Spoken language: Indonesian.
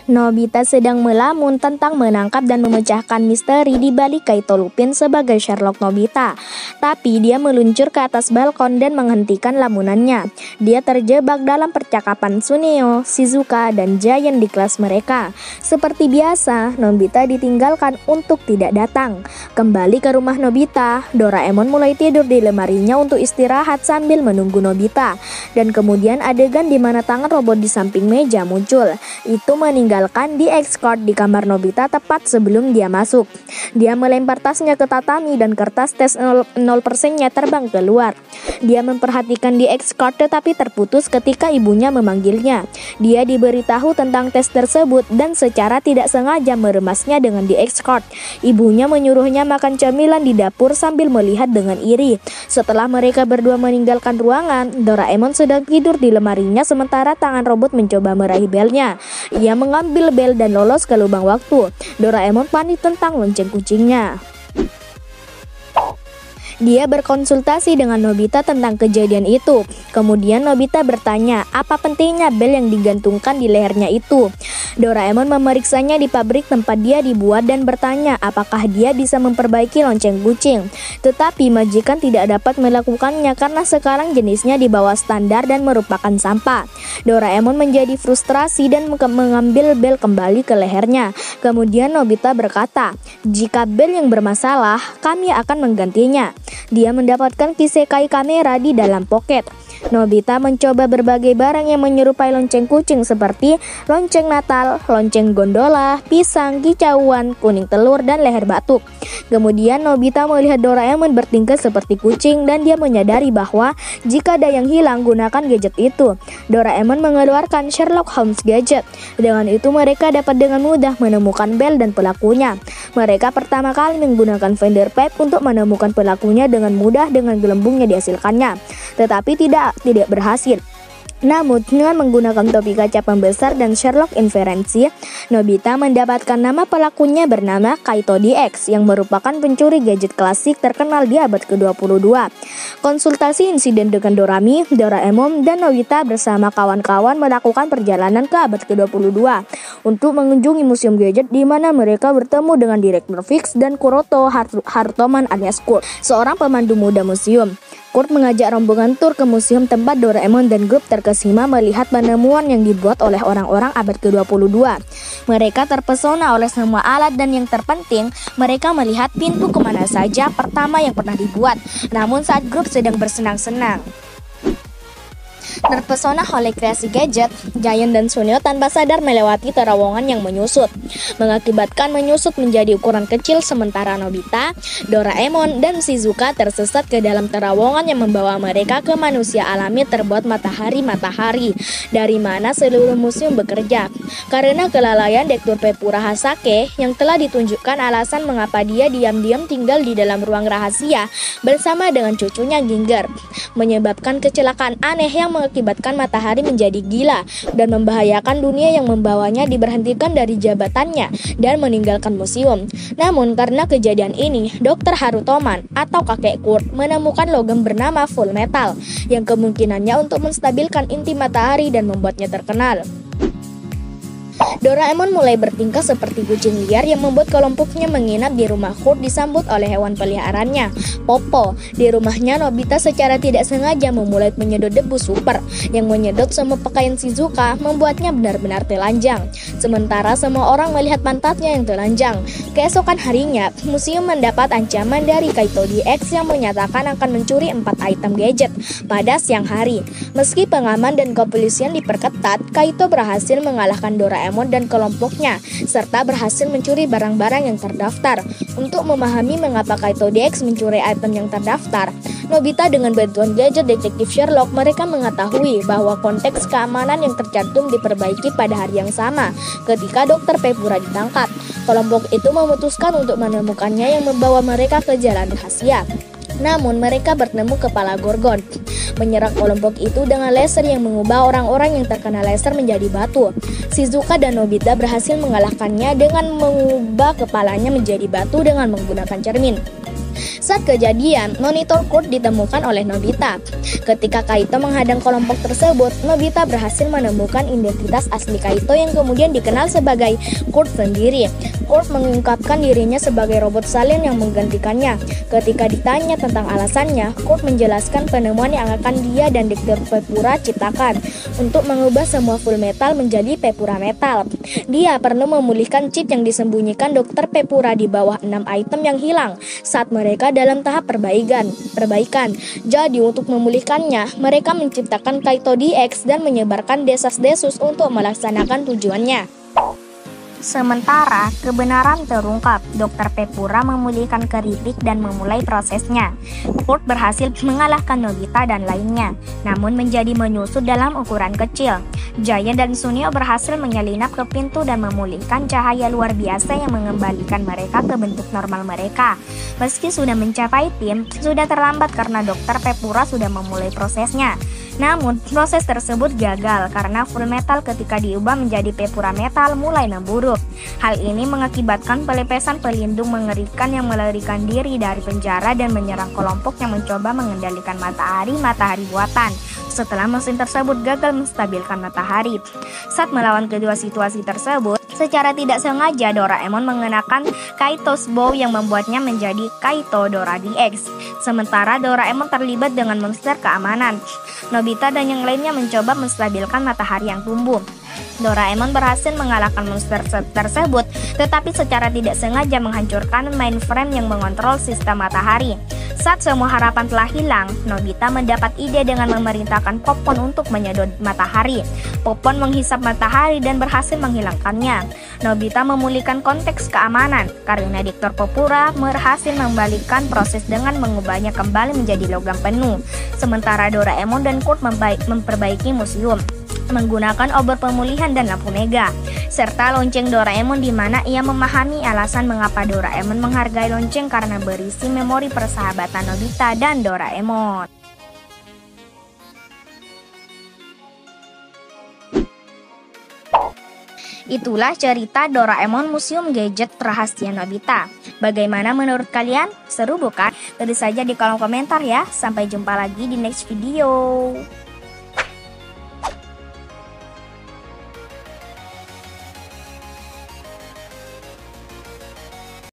Nobita sedang melamun tentang menangkap dan memecahkan misteri di balik Kaito Lupin sebagai Sherlock Nobita. Tapi dia meluncur ke atas balkon dan menghentikan lamunannya. Dia terjebak dalam percakapan Tsuneo, Shizuka, dan Giant di kelas mereka. Seperti biasa, Nobita ditinggalkan untuk tidak datang. Kembali ke rumah Nobita, Doraemon mulai tidur di lemarinya untuk istirahat sambil menunggu Nobita. Dan kemudian adegan di mana tangan robot di samping meja muncul. Itu meninggalkan di escort di kamar Nobita tepat sebelum dia masuk. Dia melempar tasnya ke tatami dan kertas tes 0%-nya terbang keluar. Dia memperhatikan di escort tetapi terputus ketika ibunya memanggilnya. Dia diberitahu tentang tes tersebut dan secara tidak sengaja meremasnya dengan di escort. Ibunya menyuruhnya makan camilan di dapur sambil melihat dengan iri. Setelah mereka berdua meninggalkan ruangan, Doraemon sedang tidur di lemarinya sementara tangan robot mencoba meraih belnya. Ia mengambil bel dan lolos ke lubang waktu. Doraemon panik tentang lonceng kucingnya. Dia berkonsultasi dengan Nobita tentang kejadian itu. Kemudian Nobita bertanya, apa pentingnya bel yang digantungkan di lehernya itu. Doraemon memeriksanya di pabrik tempat dia dibuat dan bertanya apakah dia bisa memperbaiki lonceng kucing. Tetapi majikan tidak dapat melakukannya karena sekarang jenisnya di bawah standar dan merupakan sampah. Doraemon menjadi frustrasi dan mengambil bel kembali ke lehernya. Kemudian Nobita berkata, jika bel yang bermasalah, kami akan menggantinya. Dia mendapatkan kisekai kamera di dalam poket. Nobita mencoba berbagai barang yang menyerupai lonceng kucing seperti lonceng Natal, lonceng gondola, pisang, kicauan, kuning telur, dan leher batuk. Kemudian Nobita melihat Doraemon bertingkah seperti kucing dan dia menyadari bahwa jika ada yang hilang, gunakan gadget itu. Doraemon mengeluarkan Sherlock Holmes gadget. Dengan itu mereka dapat dengan mudah menemukan bel dan pelakunya. Mereka pertama kali menggunakan Fender Pipe untuk menemukan pelakunya dengan mudah dengan gelembung yang dihasilkannya. Tetapi tidak berhasil. Namun dengan menggunakan topi kaca pembesar dan Sherlock inferensi, Nobita mendapatkan nama pelakunya bernama Kaito DX yang merupakan pencuri gadget klasik terkenal di abad ke-22. Konsultasi insiden dengan Dorami, Doraemon, dan Nobita bersama kawan-kawan melakukan perjalanan ke abad ke-22 untuk mengunjungi museum gadget di mana mereka bertemu dengan Direktur Fix dan Kuroto Harutoman alias Kurt, seorang pemandu muda museum. Kurt mengajak rombongan tur ke museum tempat Doraemon dan grup terkesima melihat penemuan yang dibuat oleh orang-orang abad ke-22. Mereka terpesona oleh semua alat dan yang terpenting, mereka melihat pintu kemana saja pertama yang pernah dibuat. Namun saat grup sedang bersenang-senang, terpesona oleh kreasi gadget, Giant dan Tsuneo tanpa sadar melewati terowongan yang menyusut, mengakibatkan menyusut menjadi ukuran kecil sementara Nobita, Doraemon, dan Shizuka tersesat ke dalam terowongan yang membawa mereka ke manusia alami terbuat matahari, dari mana seluruh museum bekerja. Karena kelalaian Direktur Pepura Hasake yang telah ditunjukkan alasan mengapa dia diam-diam tinggal di dalam ruang rahasia bersama dengan cucunya Ginger, menyebabkan kecelakaan aneh yang mengakibatkan matahari menjadi gila dan membahayakan dunia yang membawanya diberhentikan dari jabatannya dan meninggalkan museum. Namun karena kejadian ini, Dr. Harutoman atau kakek Kurt menemukan logam bernama Full Metal yang kemungkinannya untuk menstabilkan inti matahari dan membuatnya terkenal. Doraemon mulai bertingkah seperti kucing liar yang membuat kelompoknya menginap di rumah Kurt disambut oleh hewan peliharaannya, Popo. Di rumahnya, Nobita secara tidak sengaja memulai menyedot debu super yang menyedot semua pakaian Shizuka, membuatnya benar-benar telanjang. Sementara semua orang melihat pantatnya yang telanjang. Keesokan harinya, museum mendapat ancaman dari Kaito DX yang menyatakan akan mencuri 4 item gadget pada siang hari. Meski pengaman dan kepolisian diperketat, Kaito berhasil mengalahkan Doraemon dan kelompoknya, serta berhasil mencuri barang-barang yang terdaftar. Untuk memahami mengapa Kaito DX mencuri item yang terdaftar, Nobita dengan bantuan gadget detektif Sherlock, mereka mengetahui bahwa konteks keamanan yang tercantum diperbaiki pada hari yang sama ketika Dr. Pepura ditangkap. Kelompok itu memutuskan untuk menemukannya yang membawa mereka ke jalan rahasia. Namun mereka bertemu kepala Gorgon, menyerang kelompok itu dengan laser yang mengubah orang-orang yang terkena laser menjadi batu. Shizuka dan Nobita berhasil mengalahkannya dengan mengubah kepalanya menjadi batu dengan menggunakan cermin. Saat kejadian, monitor Kurt ditemukan oleh Nobita. Ketika Kaito menghadang kelompok tersebut, Nobita berhasil menemukan identitas asli Kaito yang kemudian dikenal sebagai Kurt sendiri. Kurt mengungkapkan dirinya sebagai robot salin yang menggantikannya. Ketika ditanya tentang alasannya, Kurt menjelaskan penemuan yang akan dia dan Dr. Pepura ciptakan untuk mengubah semua Full Metal menjadi Pepura Metal. Dia perlu memulihkan chip yang disembunyikan Dr. Pepura di bawah 6 item yang hilang saat mereka dalam tahap perbaikan. Jadi untuk memulihkannya, mereka menciptakan Kaito DX dan menyebarkan desas-desus untuk melaksanakan tujuannya. Sementara kebenaran terungkap, Dr. Pepura memulihkan keripik dan memulai prosesnya. Kurt berhasil mengalahkan Nobita dan lainnya, namun menjadi menyusut dalam ukuran kecil. Giant dan Sunio berhasil menyelinap ke pintu dan memulihkan cahaya luar biasa yang mengembalikan mereka ke bentuk normal mereka. Meski sudah mencapai tim, sudah terlambat karena Dr. Pepura sudah memulai prosesnya. Namun, proses tersebut gagal karena Full Metal ketika diubah menjadi Pepura Metal mulai memburuk. Hal ini mengakibatkan pelepasan pelindung mengerikan yang melarikan diri dari penjara dan menyerang kelompok yang mencoba mengendalikan matahari buatan. Setelah mesin tersebut gagal menstabilkan matahari. Saat melawan kedua situasi tersebut, secara tidak sengaja Doraemon mengenakan Kaito's Bow yang membuatnya menjadi Kaito Dora DX. Sementara Doraemon terlibat dengan monster keamanan. Nobita dan yang lainnya mencoba menstabilkan matahari yang tumbuh. Doraemon berhasil mengalahkan monster tersebut, tetapi secara tidak sengaja menghancurkan mainframe yang mengontrol sistem matahari. Saat semua harapan telah hilang, Nobita mendapat ide dengan memerintahkan Popon untuk menyedot matahari. Popon menghisap matahari dan berhasil menghilangkannya. Nobita memulihkan konteks keamanan karena Dr. Pepura berhasil membalikan proses dengan mengubahnya kembali menjadi logam penuh. Sementara Doraemon dan Kurt memperbaiki museum menggunakan obor pemulihan dan lampu mega, serta lonceng Doraemon di mana ia memahami alasan mengapa Doraemon menghargai lonceng karena berisi memori persahabatan Nobita dan Doraemon. Itulah cerita Doraemon Museum Gadget Rahasia Nobita. Bagaimana menurut kalian? Seru bukan? Tulis saja di kolom komentar ya. Sampai jumpa lagi di next video.